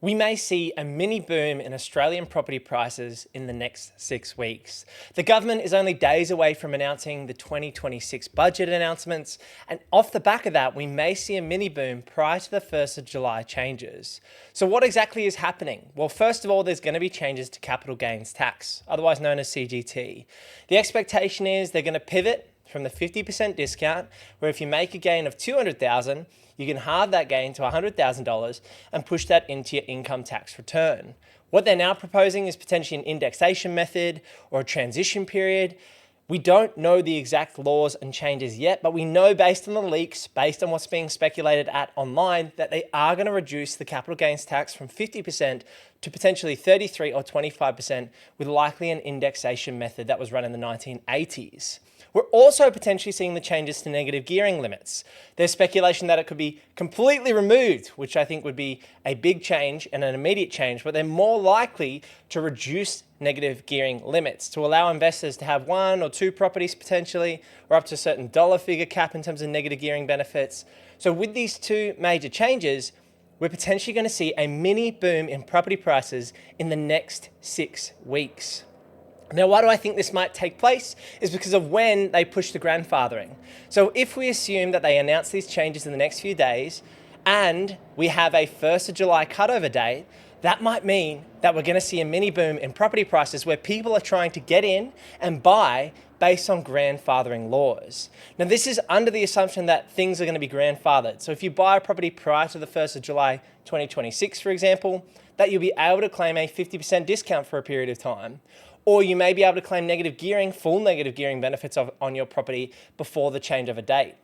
We may see a mini boom in Australian property prices in the next 6 weeks. The government is only days away from announcing the 2026 budget announcements, and off the back of that, we may see a mini boom prior to the 1st of July changes. So what exactly is happening? Well, first of all, there's going to be changes to capital gains tax, otherwise known as CGT. The expectation is they're going to pivot from the 50% discount, where if you make a gain of $200,000, you can halve that gain to $100,000 and push that into your income tax return. What they're now proposing is potentially an indexation method or a transition period. We don't know the exact laws and changes yet, but we know based on the leaks, based on what's being speculated at online, that they are going to reduce the capital gains tax from 50% to potentially 33 or 25%, with likely an indexation method that was run in the 1980s. We're also potentially seeing the changes to negative gearing limits. There's speculation that it could be completely removed, which I think would be a big change and an immediate change, but they're more likely to reduce negative gearing limits to allow investors to have 1 or 2 properties potentially, or up to a certain dollar figure cap in terms of negative gearing benefits. So with these two major changes, we're potentially going to see a mini boom in property prices in the next 6 weeks. Now, why do I think this might take place? Is because of when they push the grandfathering. So if we assume that they announce these changes in the next few days and we have a 1st of July cutover date, that might mean that we're going to see a mini boom in property prices where people are trying to get in and buy based on grandfathering laws. Now, this is under the assumption that things are going to be grandfathered. So if you buy a property prior to the 1st of July 2026, for example, that you'll be able to claim a 50% discount for a period of time. Or you may be able to claim negative gearing, full negative gearing benefits on your property before the change of a date.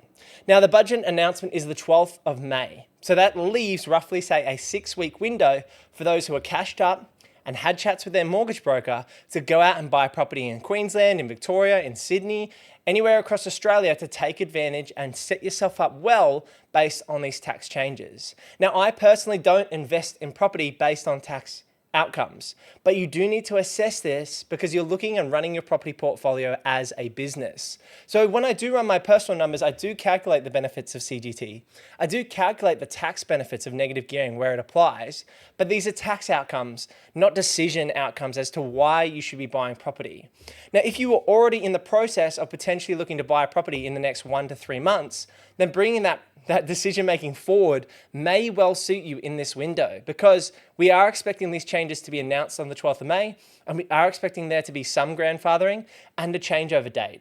Now, the budget announcement is the 12th of May. So that leaves roughly, say, a 6-week window for those who are cashed up and had chats with their mortgage broker to go out and buy property in Queensland, in Victoria, in Sydney, anywhere across Australia to take advantage and set yourself up well based on these tax changes. Now, I personally don't invest in property based on tax outcomes, but you do need to assess this because you're looking and running your property portfolio as a business. So when I do run my personal numbers, I do calculate the benefits of CGT. I do calculate the tax benefits of negative gearing where it applies, but these are tax outcomes, not decision outcomes as to why you should be buying property. Now, if you were already in the process of potentially looking to buy a property in the next 1 to 3 months, then bringing that decision making forward may well suit you in this window, because we are expecting these changes to be announced on the 12th of May, and we are expecting there to be some grandfathering and a changeover date.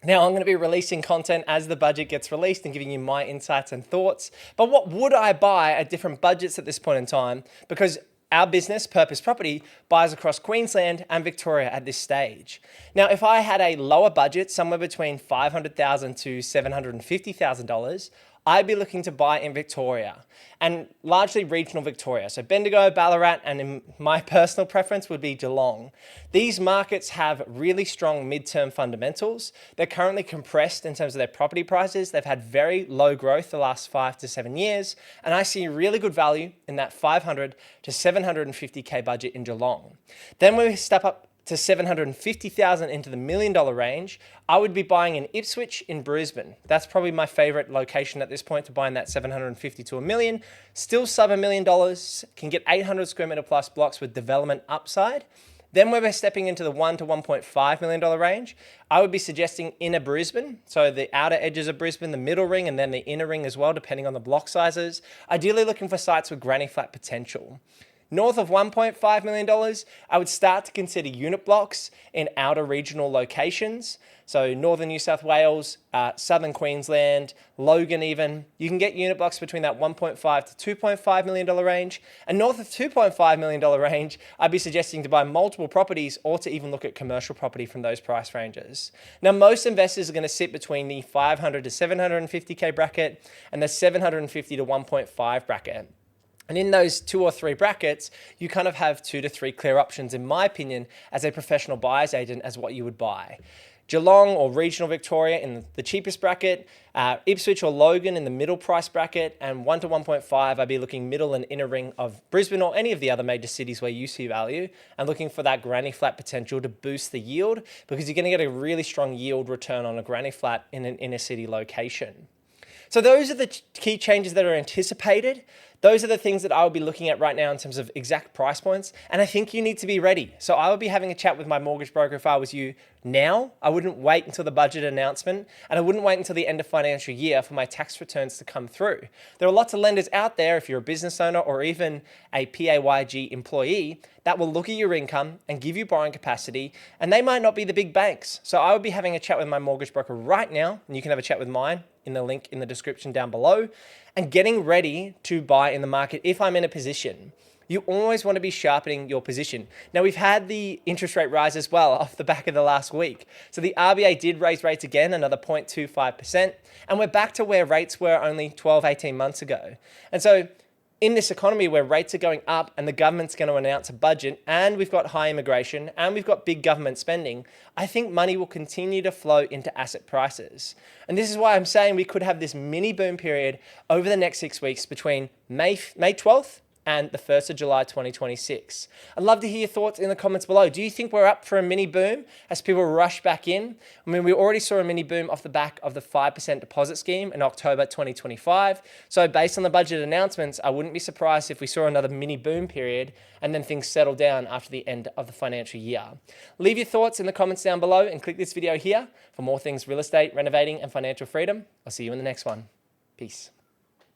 Now, I'm going to be releasing content as the budget gets released and giving you my insights and thoughts. But what would I buy at different budgets at this point in time? Because our business, Purpose Property, buys across Queensland and Victoria at this stage. Now, if I had a lower budget, somewhere between $500,000 to $750,000, I'd be looking to buy in Victoria, and largely regional Victoria. So Bendigo, Ballarat, and in my personal preference would be Geelong. These markets have really strong midterm fundamentals. They're currently compressed in terms of their property prices. They've had very low growth the last 5 to 7 years, and I see really good value in that 500 to 750K budget in Geelong. Then when we step up to 750,000 into the $1 million range, I would be buying in Ipswich in Brisbane. That's probably my favorite location at this point to buy in that 750 to $1 million. Still sub $1 million, can get 800 square meter plus blocks with development upside. Then when we're stepping into the $1 to $1.5 million range, I would be suggesting inner Brisbane. So the outer edges of Brisbane, the middle ring, and then the inner ring as well, depending on the block sizes. Ideally looking for sites with granny flat potential. North of $1.5 million, I would start to consider unit blocks in outer regional locations. So northern New South Wales, southern Queensland, Logan even. You can get unit blocks between that $1.5 to $2.5 million range. And north of $2.5 million range, I'd be suggesting to buy multiple properties or to even look at commercial property from those price ranges. Now, most investors are going to sit between the 500 to 750K bracket and the 750 to 1.5 bracket. And in those 2 or 3 brackets, you kind of have 2 to 3 clear options, in my opinion, as a professional buyer's agent as what you would buy. Geelong or regional Victoria in the cheapest bracket, Ipswich or Logan in the middle price bracket, and 1 to 1.5, I'd be looking middle and inner ring of Brisbane or any of the other major cities where you see value, and looking for that granny flat potential to boost the yield, because you're going to get a really strong yield return on a granny flat in an inner city location. So those are the key changes that are anticipated. Those are the things that I will be looking at right now in terms of exact price points. And I think you need to be ready. So I will be having a chat with my mortgage broker if I was you now. I wouldn't wait until the budget announcement, and I wouldn't wait until the end of financial year for my tax returns to come through. There are lots of lenders out there, if you're a business owner or even a PAYG employee, that will look at your income and give you borrowing capacity, and they might not be the big banks. So I would be having a chat with my mortgage broker right now, and you can have a chat with mine in the link in the description down below, and getting ready to buy in the market if I'm in a position. You always want to be sharpening your position. Now, we've had the interest rate rise as well off the back of the last week. So the RBA did raise rates again, another 0.25%, and we're back to where rates were only 12, 18 months ago. And so in this economy where rates are going up and the government's going to announce a budget and we've got high immigration and we've got big government spending, I think money will continue to flow into asset prices. And this is why I'm saying we could have this mini boom period over the next 6 weeks between May 12th and the 1st of July 2026. I'd love to hear your thoughts in the comments below. Do you think we're up for a mini boom as people rush back in? I mean, we already saw a mini boom off the back of the 5% deposit scheme in October 2025. So based on the budget announcements, I wouldn't be surprised if we saw another mini boom period and then things settle down after the end of the financial year. Leave your thoughts in the comments down below and click this video here for more things real estate, renovating, and financial freedom. I'll see you in the next one. Peace.